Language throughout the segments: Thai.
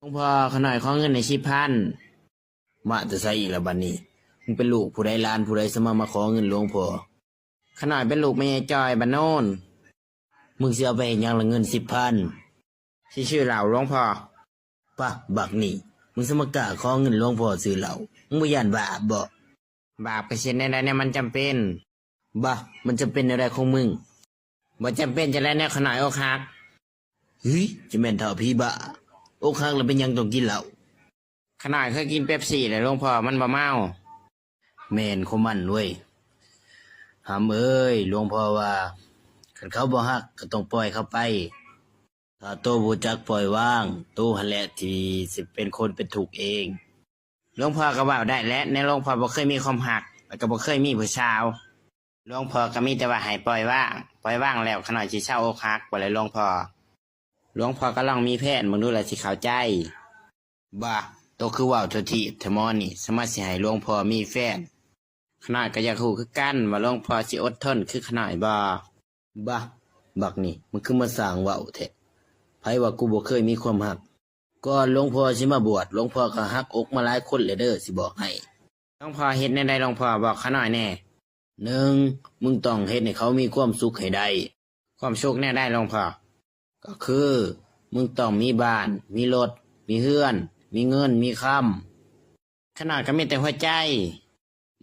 งพ่อขน่อยขอเงินใน10,000มาจะใส่อีกแล้วบัดนี้มึงเป็นลูกผู้ใดหลานผู้ใดสมาขอเงินหลวงพ่อขน่อยเป็นลูกแม่จอยบ้านโน่นมึงสิเอาไปเฮ็ดหยังละเงิน10,000ชื่อเหล่าหลวงพ่อป่ะบักนี่มึงสมากล้าขอเงินหลวงพ่อซื้อเหล้ามึงบ่ย่านบาปบ่บาปก็เช่นใดเนี่ยมันจำเป็นบ่มันจำเป็นอะไรของมึงบ่จำเป็นจะแล้วแนวขน่อยอกหักเฮ้ยจะแม่นเท่าพี่บ้าอกหักแล้วเป็นหยังต้องกินเหล้าขน่อยเคยกินเป๊ปซี่แหละหลวงพ่อมันบ่เมาแม่นของมันเว้ยหำเอ้ยหลวงพ่อว่าคันเขาบ่ฮักก็ต้องปล่อยเขาไปถ้าโตบ่จักปล่อยวางโตหั่นแหละที่สิเป็นคนเป็นทุกข์เองหลวงพ่อก็เว้าได้และในหลวงพ่อบ่เคยมีความฮักแล้วก็บ่เคยมีผู้สาวหลวงพ่อก็มีแต่ว่าให้ปล่อยวางแล้วขน่อยสิเศร้าอกหักบ่เลยหลวงพ่อก็ลองมีแผนมึงดูแลสิเข้าใจบ่โตคือว่าวทุทีทมอนี่สามารถสิให้หลวงพ่อมีแฟนขน่อยก็อยากรู้คือกันว่าหลวงพ่อสิอดทนคือขน่อยบ่บักนี่มันคือมาสร้างว่าวแท้ไผว่ากูบ่เคยมีความฮักก่อนหลวงพ่อสิมาบวชหลวงพ่อก็ฮักอกมาหลายคนเลยเด้อสิบอกให้หลวงพ่อเฮ็ดแนวใดหลวงพ่อบอกขน่อยแน่1มึงต้องเฮ็ดให้เขามีความสุขให้ได้ความสุขแน่ได้หลวงพ่อก็คือมึงต้องมีบ้านมีรถมีเฮือนมีเงินมีคำขนาดก็มีแต่หัวใจ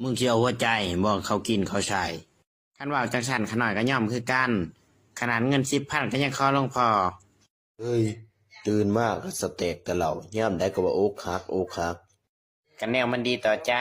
มึงสิเอาหัวใจบ่เขากินเขาใช้คันว่าจังซั่นขนาดก็ย่อมคือกันขนาดเงิน10,000ก็ยังขอหลวงพ่อเฮ้ยตื่นมากก็สเต็กแต่เหล่าย่ำได้ก็ว่าอกหักกันแนวมันดีต่อใจ